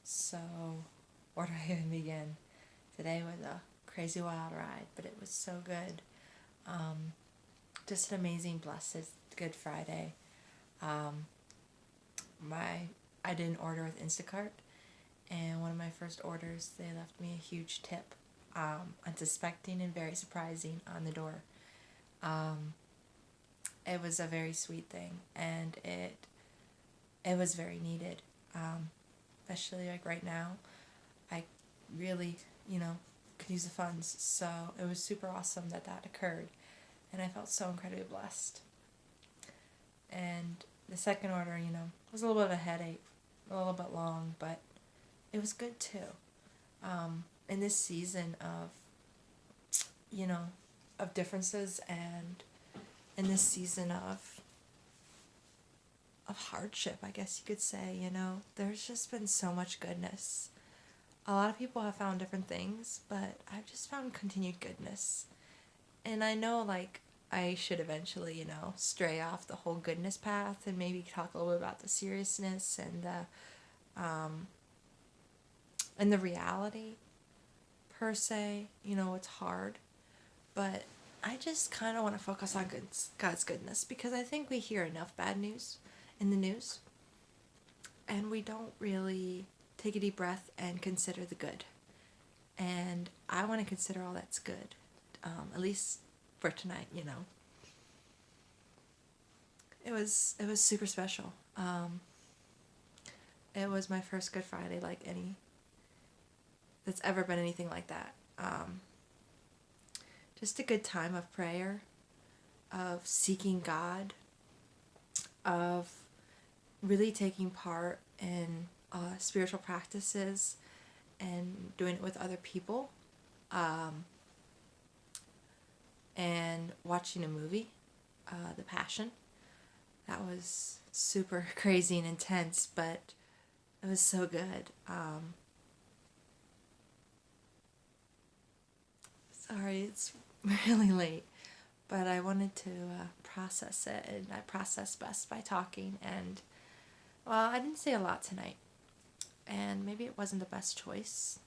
So, where do I even begin? Today was a crazy wild ride, but it was so good. Um, just an amazing, blessed Good Friday. Um, my I did an order with Instacart, and one of my first orders, they left me a huge tip, unsuspecting and very surprising on the door. Um, it was a very sweet thing, and it was very needed, especially like right now. I really, could use the funds, so it was super awesome that that occurred, and I felt so incredibly blessed. And the second order, was a little bit of a headache, a little bit long, but it was good too. In this season of, you know, of differences, and in this season of hardship, I guess you could say, there's just been so much goodness. A lot of people have found different things, but I've just found continued goodness. And I know, like, I should eventually, stray off the whole goodness path and maybe talk a little bit about the seriousness and the reality per se. It's hard, but I just kind of want to focus on God's goodness, because I think we hear enough bad news in the news, and we don't really take a deep breath and consider the good. And I want to consider all that's good, at least for tonight. It was super special. It was my first Good Friday, like any that's ever been anything like that. Just a good time of prayer, of seeking God, of really taking part in spiritual practices and doing it with other people, and watching a movie, The Passion. That was super crazy and intense, but it was so good. Sorry, it's really late, but I wanted to process it, and I process best by talking. And, well, I didn't say a lot tonight, and maybe it wasn't the best choice,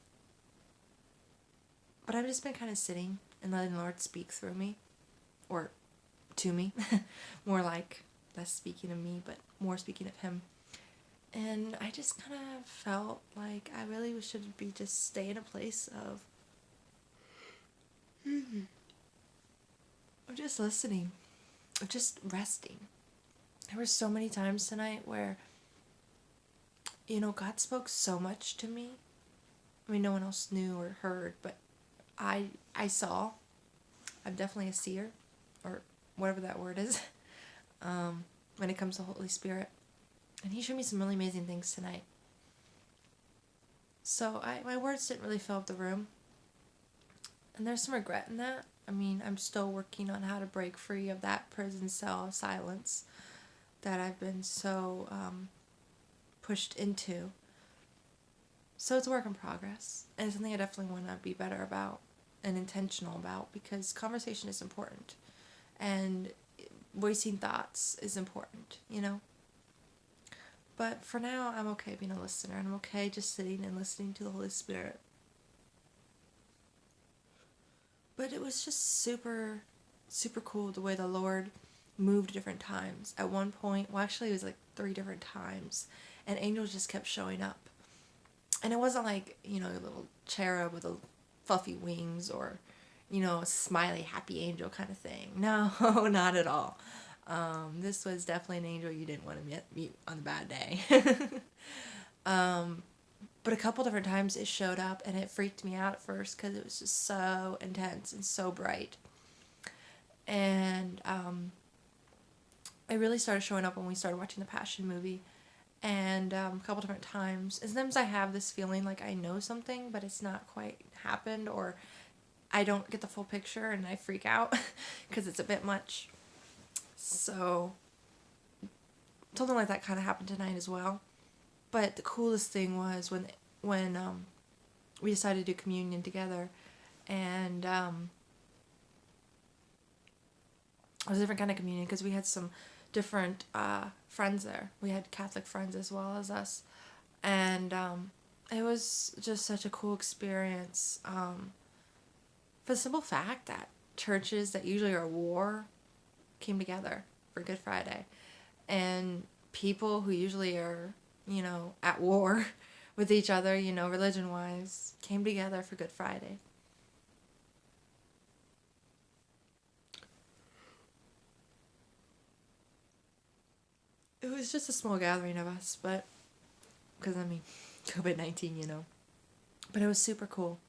but I've just been kind of sitting and letting the Lord speak through me, or to me, more like less speaking of me, but more speaking of Him. And I just kind of felt like I really should be just stay in a place of just listening, of just resting. There were so many times tonight where, God spoke so much to me. I mean, no one else knew or heard, but I saw. I'm definitely a seer, or whatever that word is, when it comes to Holy Spirit. And He showed me some really amazing things tonight. So my words didn't really fill up the room. And there's some regret in that. I mean, I'm still working on how to break free of that prison cell of silence that I've been so pushed into. So it's a work in progress, and it's something I definitely want to be better about and intentional about, because conversation is important, and voicing thoughts is important, But for now, I'm okay being a listener, and I'm okay just sitting and listening to the Holy Spirit. But it was just super, super cool the way the Lord moved different times. At one point, well, actually, it was like 3 different times, and angels just kept showing up. And it wasn't like, a little cherub with a fluffy wings, or, a smiley, happy angel kind of thing. No, not at all. This was definitely an angel you didn't want to meet on a bad day. But a couple different times it showed up, and it freaked me out at first because it was just so intense and so bright. And it really started showing up when we started watching the Passion movie. And a couple different times. And sometimes I have this feeling like I know something, but it's not quite happened, or I don't get the full picture and I freak out because it's a bit much. So something like that kind of happened tonight as well. But the coolest thing was when we decided to do communion together, and it was a different kind of communion because we had some different friends there. We had Catholic friends as well as us, and it was just such a cool experience. For the simple fact that churches that usually are at war came together for Good Friday. And people who usually are, at war with each other, religion wise, came together for Good Friday. It was just a small gathering of us, but because COVID-19. But it was super cool.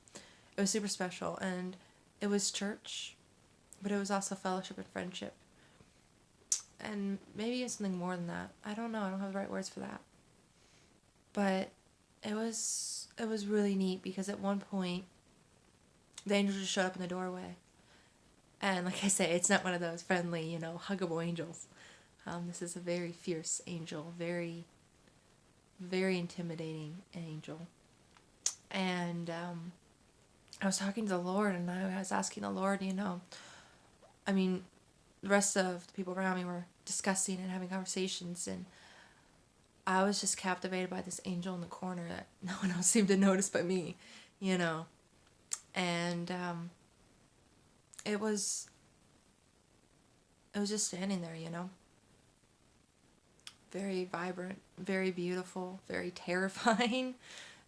It was super special, and it was church, but it was also fellowship and friendship. And maybe it's something more than that. I don't know. I don't have the right words for that. But it was really neat because at one point the angel just showed up in the doorway. And like I say, it's not one of those friendly, huggable angels. This is a very fierce angel, very, very intimidating angel. And I was talking to the Lord, and I was asking the Lord, the rest of the people around me were discussing and having conversations, and I was just captivated by this angel in the corner that no one else seemed to notice but me, and it was just standing there, very vibrant, very beautiful, very terrifying,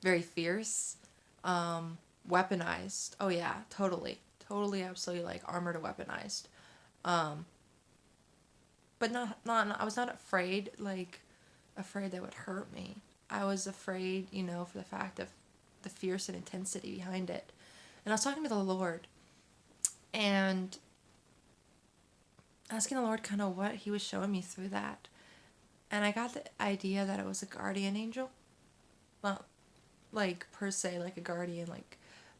very fierce, weaponized. Oh yeah, totally, absolutely, like armored and weaponized. But not I was not afraid, afraid that would hurt me. I was afraid, for the fact of the fierce and intensity behind it. And I was talking to the Lord and asking the Lord kind of what he was showing me through that. And I got the idea that it was a guardian angel. Not like per se like a guardian,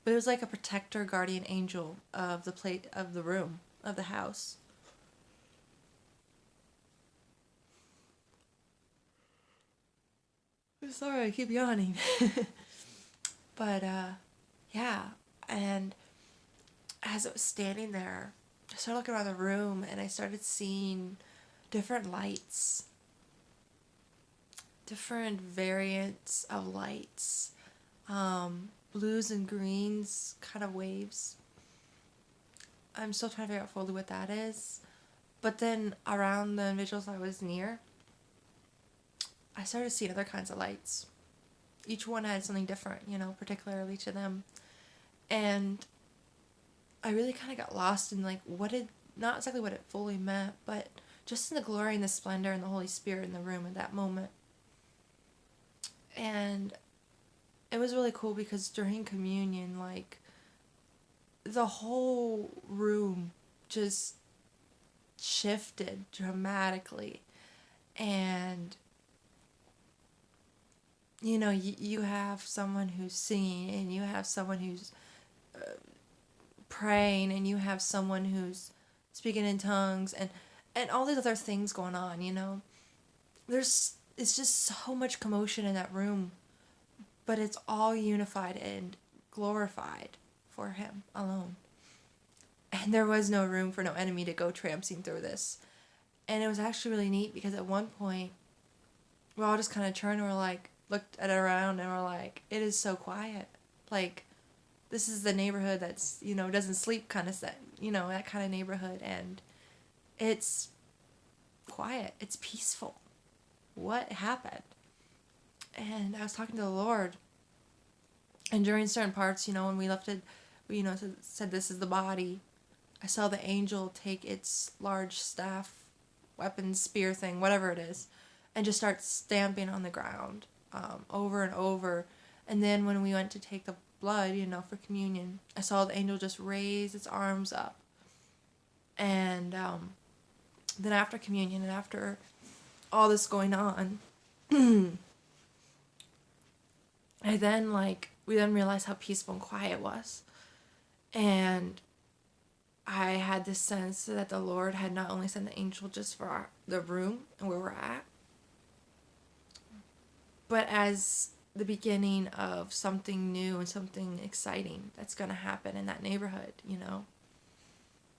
but it was like a protector guardian angel of the plate of the room, of the house. I'm sorry, I keep yawning. But yeah, and as it was standing there, I started looking around the room and I started seeing different lights, different variants of lights, blues and greens kind of waves. I'm still trying to figure out fully what that is. But then around the individuals I was near, I started seeing other kinds of lights. Each one had something different, particularly to them. And I really kind of got lost in not exactly what it fully meant, but just in the glory and the splendor and the Holy Spirit in the room at that moment. And it was really cool because during communion, the whole room just shifted dramatically. And you have someone who's singing, and you have someone who's praying, and you have someone who's speaking in tongues, and all these other things going on. It's just so much commotion in that room, but it's all unified and glorified for him alone. And there was no room for no enemy to go trampsing through this. And it was actually really neat because at one point we all just kind of turned and looked at it around and we're like, it is so quiet. This is the neighborhood that's, doesn't sleep kind of set, that kind of neighborhood. And it's quiet. It's peaceful. What happened? And I was talking to the Lord. And during certain parts, when we lifted, said this is the body, I saw the angel take its large staff, weapon, spear thing, whatever it is, and just start stamping on the ground over and over. And then when we went to take the blood, for communion, I saw the angel just raise its arms up. And then after communion and after all this going on, we then realized how peaceful and quiet it was. And I had this sense that the Lord had not only sent the angel just for the room and where we're at, but as the beginning of something new and something exciting that's going to happen in that neighborhood,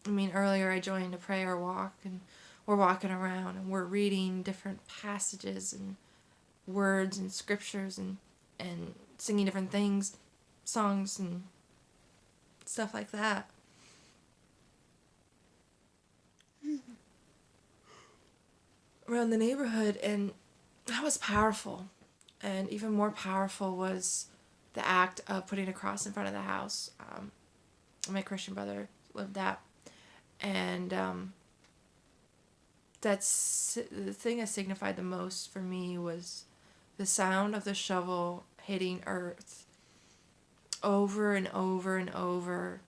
Earlier I joined a prayer walk, and we're walking around and we're reading different passages and words and scriptures and singing different things, songs and stuff like that. Around the neighborhood, and that was powerful. And even more powerful was the act of putting a cross in front of the house. My Christian brother lived that. And that's the thing that signified the most for me was the sound of the shovel hitting earth over and over and over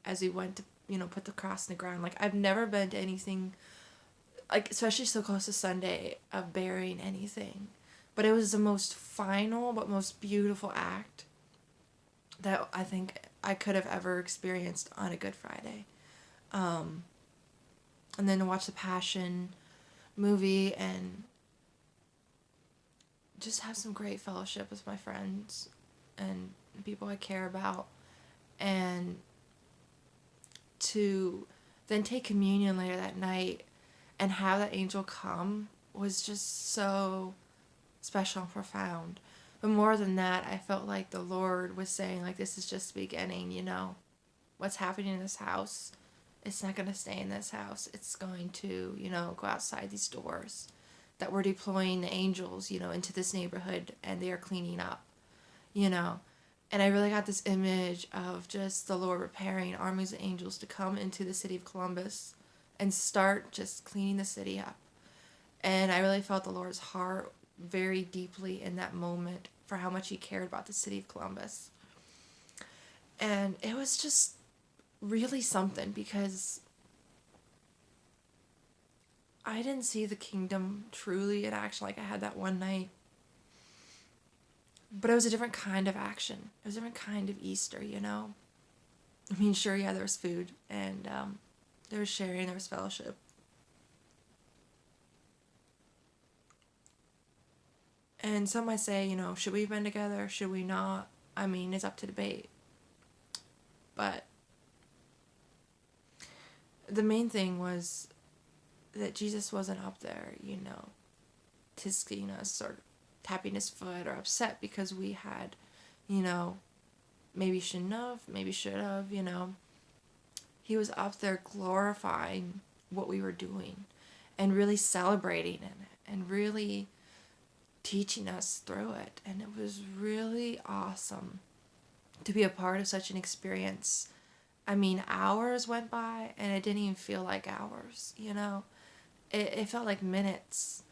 as we went to, put the cross in the ground. Like, I've never been to anything, like, especially so close to Sunday, of burying anything. But it was the most final but most beautiful act that I think I could have ever experienced on a Good Friday. And then to watch the Passion movie and just have some great fellowship with my friends and people I care about, and to then take communion later that night and have that angel come was just so special and profound. But more than that, I felt like the Lord was saying, like, this is just the beginning, what's happening in this house, it's not going to stay in this house. It's going to, go outside these doors. That we're deploying the angels, into this neighborhood, and they are cleaning up, And I really got this image of just the Lord preparing armies of angels to come into the city of Columbus and start just cleaning the city up. And I really felt the Lord's heart very deeply in that moment for how much he cared about the city of Columbus. And it was just really something, because I didn't see the kingdom truly in action like I had that one night. But it was a different kind of action. It was a different kind of Easter, I mean, sure, yeah, there was food, and there was sharing, there was fellowship. And some might say, should we have been together? Should we not? I mean, it's up to debate. But the main thing was that Jesus wasn't up there, tisking us or tapping his foot or upset because we had, maybe shouldn't have, maybe should have, He was up there glorifying what we were doing and really celebrating in it and really teaching us through it. And it was really awesome to be a part of such an experience. I mean, hours went by and it didn't even feel like hours, It felt like minutes.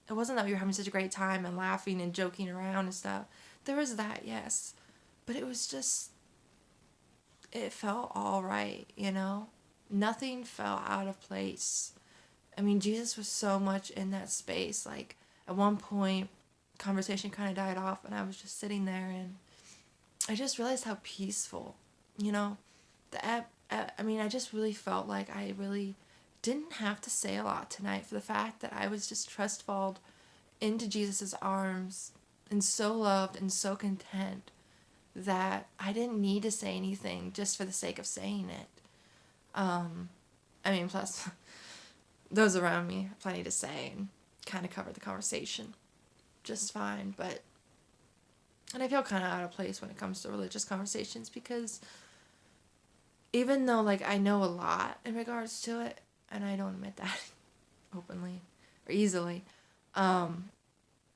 It wasn't that we were having such a great time and laughing and joking around and stuff. There was that, yes. But it was just, it felt all right, Nothing fell out of place. I mean, Jesus was so much in that space. Like, at one point, conversation kind of died off and I was just sitting there and I just realized how peaceful, I just really felt like I really didn't have to say a lot tonight, for the fact that I was just trustful into Jesus' arms and so loved and so content that I didn't need to say anything just for the sake of saying it. Plus, those around me have plenty to say and kind of covered the conversation just fine, and I feel kind of out of place when it comes to religious conversations, because even though, like, I know a lot in regards to it, and I don't admit that openly or easily, and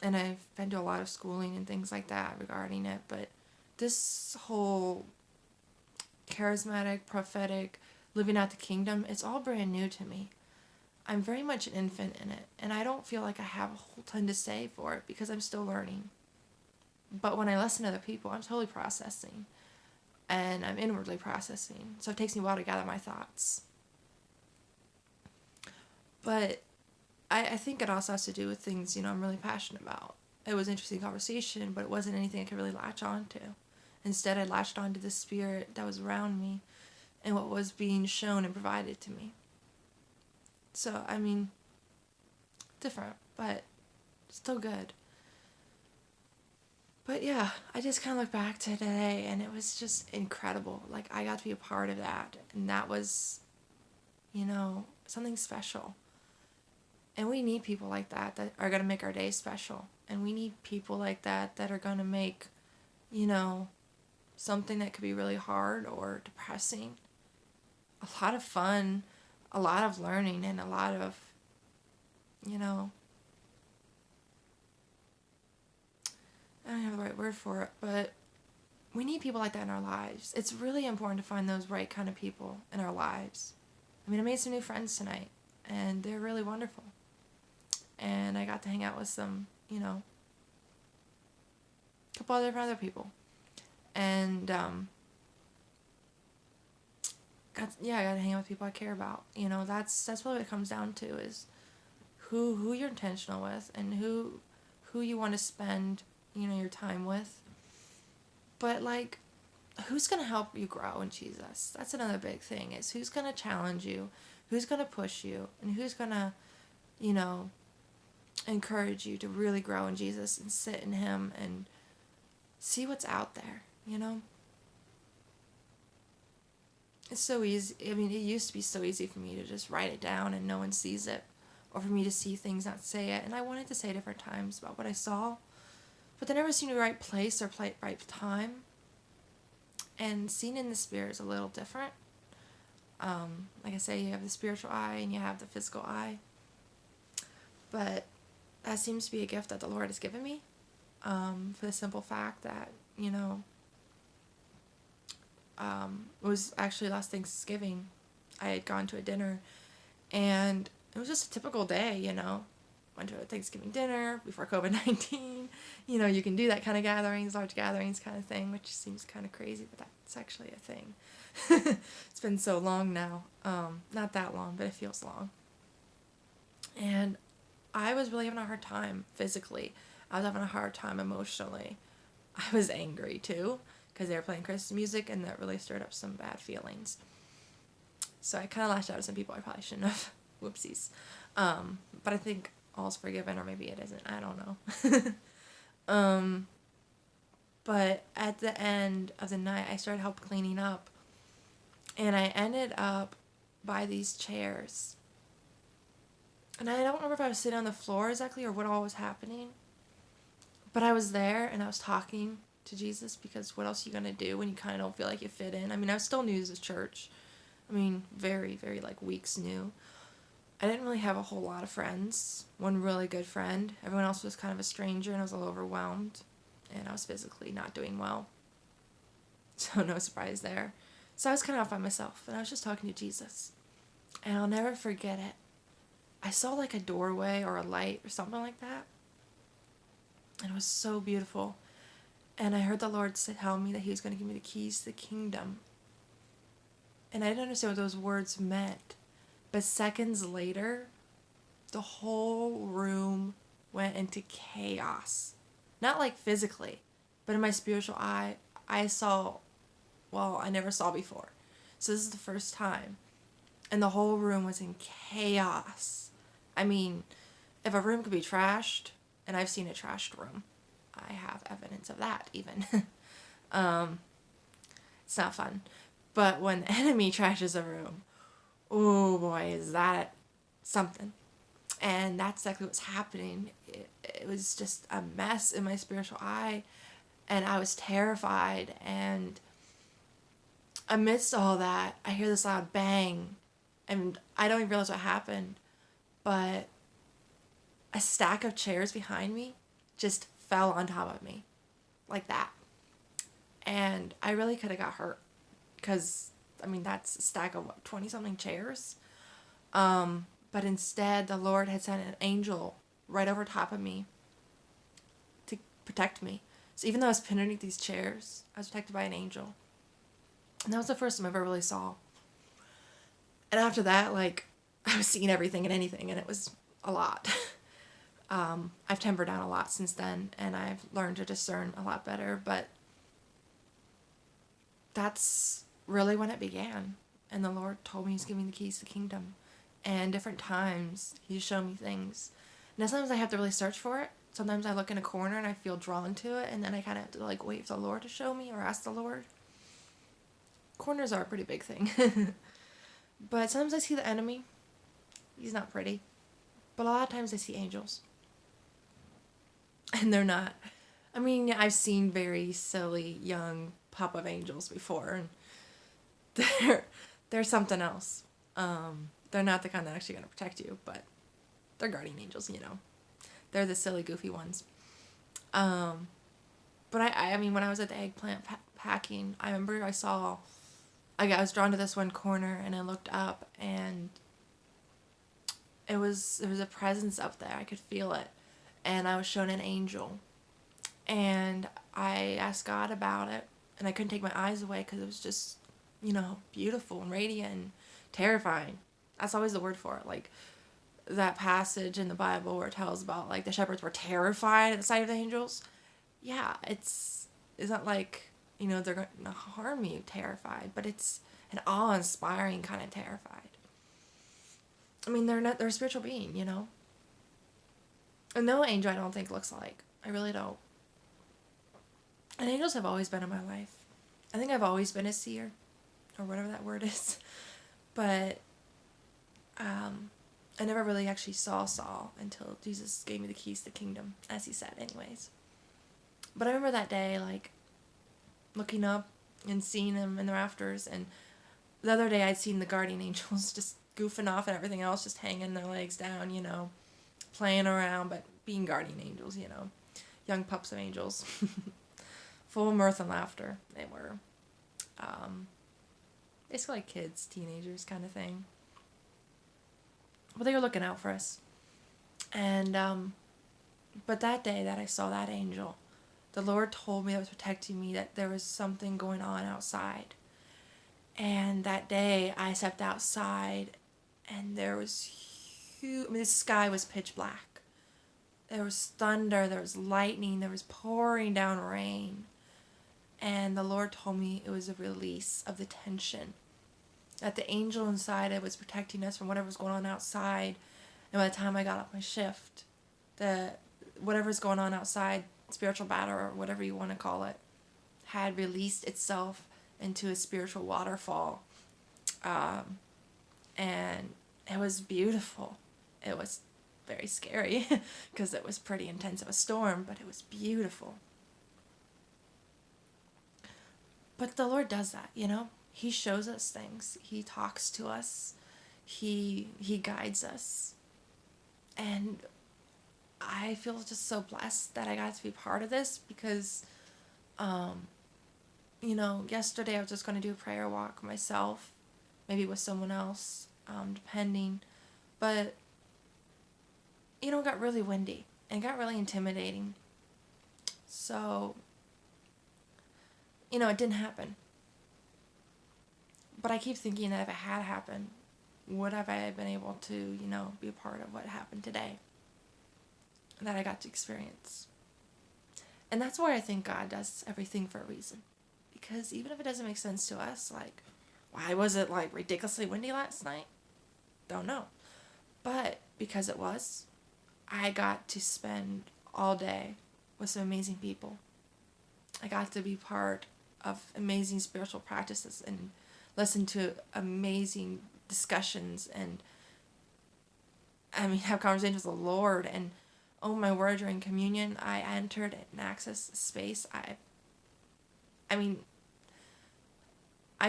I've been to a lot of schooling and things like that regarding it, but this whole charismatic, prophetic, living out the kingdom, it's all brand new to me. I'm very much an infant in it, and I don't feel like I have a whole ton to say for it because I'm still learning. But when I listen to other people, I'm totally processing, and I'm inwardly processing, so it takes me a while to gather my thoughts. But I think it also has to do with things, I'm really passionate about. It was an interesting conversation, but it wasn't anything I could really latch on to. Instead, I latched on to the spirit that was around me and what was being shown and provided to me. So, different, but still good. But yeah, I just kind of look back to today and it was just incredible. Like, I got to be a part of that, and that was, something special. And we need people like that are going to make our day special. And we need people like that are going to make something that could be really hard or depressing. A lot of fun, a lot of learning, and a lot of, I don't have the right word for it, but we need people like that in our lives. It's really important to find those right kind of people in our lives. I mean, I made some new friends tonight, and they're really wonderful. And I got to hang out with some, a couple of different other people. And, I got to hang out with people I care about. That's really what it comes down to, is who you're intentional with, and who you want to spend, your time with. But, like, who's going to help you grow in Jesus? That's another big thing, is who's going to challenge you, who's going to push you, and who's going to, encourage you to really grow in Jesus and sit in Him and see what's out there, It's so easy. I mean, it used to be so easy for me to just write it down and no one sees it, or for me to see things, not say it. And I wanted to say different times about what I saw, but they never seemed the right place or right time. And seeing in the Spirit is a little different. Like I say, you have the spiritual eye and you have the physical eye. But that seems to be a gift that the Lord has given me, for the simple fact that, it was actually last Thanksgiving. I had gone to a dinner, and it was just a typical day, Went to a Thanksgiving dinner before COVID-19. You can do that kind of gatherings, large gatherings kind of thing, which seems kind of crazy, but that's actually a thing. It's been so long now. Not that long, but it feels long. And I was really having a hard time physically. I was having a hard time emotionally. I was angry too, because they were playing Christmas music, and that really stirred up some bad feelings. So I kind of lashed out at some people I probably shouldn't have. Whoopsies. But I think all's forgiven, or maybe it isn't. I don't know. But at the end of the night, I started help cleaning up, and I ended up by these chairs. And I don't remember if I was sitting on the floor exactly or what all was happening, but I was there and I was talking to Jesus, because what else are you going to do when you kind of don't feel like you fit in? I mean, I was still new to this church. I mean, very, very, weeks new. I didn't really have a whole lot of friends. One really good friend. Everyone else was kind of a stranger, and I was a little overwhelmed. And I was physically not doing well. So no surprise there. So I was kind of off by myself, and I was just talking to Jesus. And I'll never forget it. I saw a doorway or a light or something like that. And it was so beautiful. And I heard the Lord tell me that He was going to give me the keys to the kingdom. And I didn't understand what those words meant. But seconds later, the whole room went into chaos. Not physically, but in my spiritual eye, I saw, I never saw before. So this is the first time. And the whole room was in chaos. I mean, if a room could be trashed, and I've seen a trashed room, I have evidence of that even. It's not fun. But when the enemy trashes a room, oh boy, is that something. And that's exactly what's happening. It was just a mess in my spiritual eye, and I was terrified. And amidst all that, I hear this loud bang, and I don't even realize what happened, but a stack of chairs behind me just fell on top of me, like that. And I really could have got hurt, because, that's a stack of 20-something chairs. But instead, the Lord had sent an angel right over top of me to protect me. So even though I was pinned underneath these chairs, I was protected by an angel. And that was the first time I ever really saw. And after that, I was seeing everything and anything, and it was a lot. I've tempered down a lot since then, and I've learned to discern a lot better, but that's really when it began. And the Lord told me He's giving me the keys to the kingdom. And different times, He's shown me things. Now, sometimes I have to really search for it. Sometimes I look in a corner and I feel drawn to it, and then I kind of have to, wait for the Lord to show me or ask the Lord. Corners are a pretty big thing. But sometimes I see the enemy. He's not pretty. But a lot of times I see angels. And they're not I mean, I've seen very silly young pup of angels before, and they're something else. They're not the kind that actually gonna protect you, but they're guardian angels, you know. They're the silly, goofy ones. Um, but I mean, when I was at the eggplant packing, I remember I was drawn to this one corner, and I looked up, and there was a presence up there. I could feel it, and I was shown an angel, and I asked God about it, and I couldn't take my eyes away because it was just, beautiful and radiant and terrifying. That's always the word for it. Like that passage in the Bible where it tells about like the shepherds were terrified at the sight of the angels. Yeah, it's not like, they're going to harm you terrified, but it's an awe-inspiring kind of terrified. I mean, they're a spiritual being, And no angel I don't think looks alike. I really don't. And angels have always been in my life. I think I've always been a seer, or whatever that word is. But I never really actually saw Saul until Jesus gave me the keys to the kingdom, as he said anyways. But I remember that day, like, looking up and seeing them in the rafters. And the other day I'd seen the guardian angels just goofing off and everything else, just hanging their legs down, playing around, but being guardian angels, young pups of angels. Full of mirth and laughter, they were. Basically like kids, teenagers kind of thing. But they were looking out for us. And, but that day that I saw that angel, the Lord told me that was protecting me, that there was something going on outside. And that day I stepped outside, and there was huge, the sky was pitch black. There was thunder, there was lightning, there was pouring down rain. And the Lord told me it was a release of the tension. That the angel inside it was protecting us from whatever was going on outside. And by the time I got off my shift, whatever's going on outside, spiritual battle or whatever you want to call it, had released itself into a spiritual waterfall. And it was beautiful. It was very scary because it was pretty intense of a storm, but it was beautiful. But the Lord does that, He shows us things. He talks to us. He guides us. And I feel just so blessed that I got to be part of this because, yesterday I was just going to do a prayer walk myself, maybe with someone else, depending. But, it got really windy and got really intimidating. So, it didn't happen. But I keep thinking that if it had happened, would have I been able to, be a part of what happened today that I got to experience? And that's why I think God does everything for a reason. Because even if it doesn't make sense to us, like, why was it, like, ridiculously windy last night? Don't know. But because it was, I got to spend all day with some amazing people. I got to be part of amazing spiritual practices and listen to amazing discussions and, have conversations with the Lord. And, oh my word, during communion, I entered and accessed a space. I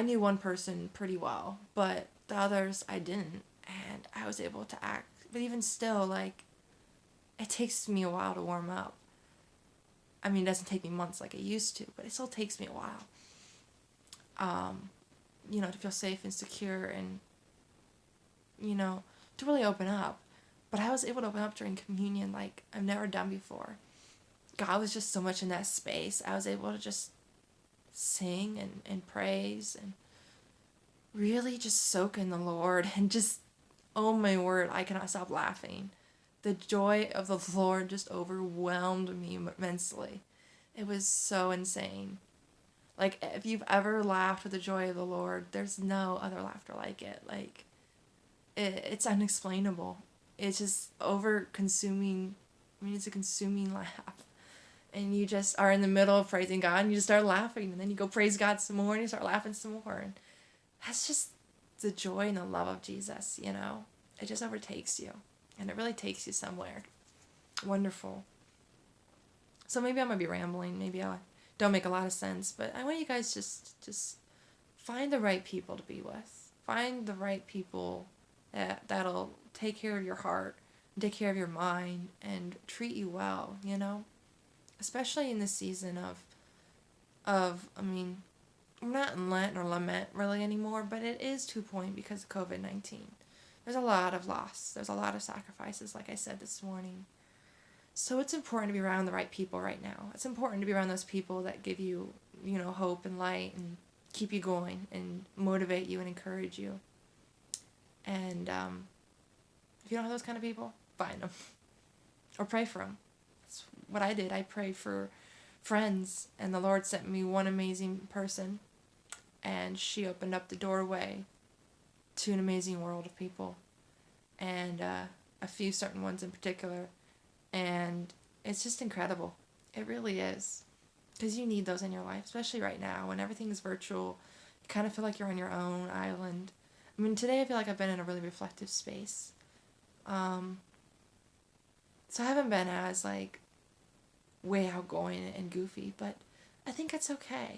knew one person pretty well, but the others I didn't. And I was able to act. But even still, like, it takes me a while to warm up. It doesn't take me months like it used to, but it still takes me a while. To feel safe and secure and, to really open up. But I was able to open up during communion like I've never done before. God was just so much in that space. I was able to just sing and praise and really just soak in the Lord and just, oh my word, I cannot stop laughing. The joy of the Lord just overwhelmed me immensely. It was so insane. Like, if you've ever laughed with the joy of the Lord, there's no other laughter like it. Like, it's unexplainable. It's just over-consuming. It's a consuming laugh. And you just are in the middle of praising God, and you just start laughing, and then you go praise God some more, and you start laughing some more. And that's just the joy and the love of Jesus, It just overtakes you. And it really takes you somewhere wonderful. So maybe I'm going to be rambling. Maybe I don't make a lot of sense. But I want you guys just find the right people to be with. Find the right people that'll take care of your heart, take care of your mind, and treat you well, you know? Especially in this season I mean, we're not in Lent or lament really anymore, but it is to a point because of COVID-19. There's a lot of loss. There's a lot of sacrifices, like I said this morning. So it's important to be around the right people right now. It's important to be around those people that give you, hope and light and keep you going and motivate you and encourage you. And if you don't have those kind of people, find them. Or pray for them. That's what I did. I prayed for friends, and the Lord sent me one amazing person, and she opened up the doorway to an amazing world of people, and a few certain ones in particular, and it's just incredible. It really is, because you need those in your life, especially right now when everything is virtual. You kind of feel like you're on your own island. I mean, today I feel like I've been in a really reflective space. So I haven't been as, way outgoing and goofy, but I think it's okay,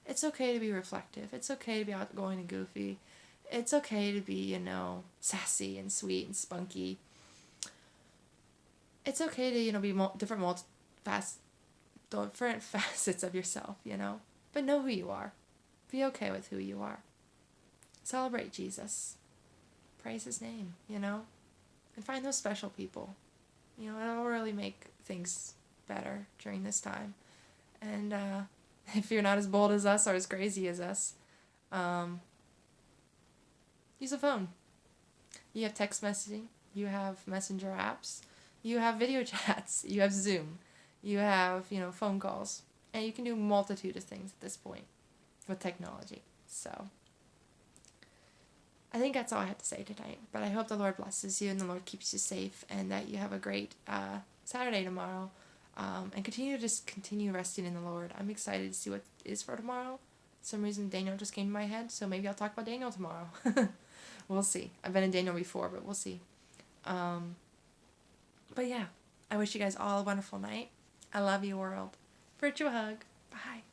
It's okay to be reflective. It's okay to be outgoing and goofy. It's okay to be, sassy and sweet and spunky. It's okay to, be different facets of yourself, But know who you are. Be okay with who you are. Celebrate Jesus. Praise his name, And find those special people. It'll really make things better during this time. And if you're not as bold as us or as crazy as us, use a phone. You have text messaging. You have messenger apps. You have video chats. You have Zoom. You have, phone calls. And you can do a multitude of things at this point with technology. So I think that's all I have to say tonight. But I hope the Lord blesses you and the Lord keeps you safe and that you have a great Saturday tomorrow. And continue resting in the Lord. I'm excited to see what is for tomorrow. For some reason, Daniel just came to my head, so maybe I'll talk about Daniel tomorrow. We'll see. I've been in Daniel before, but we'll see. But yeah, I wish you guys all a wonderful night. I love you, world. Virtual hug. Bye.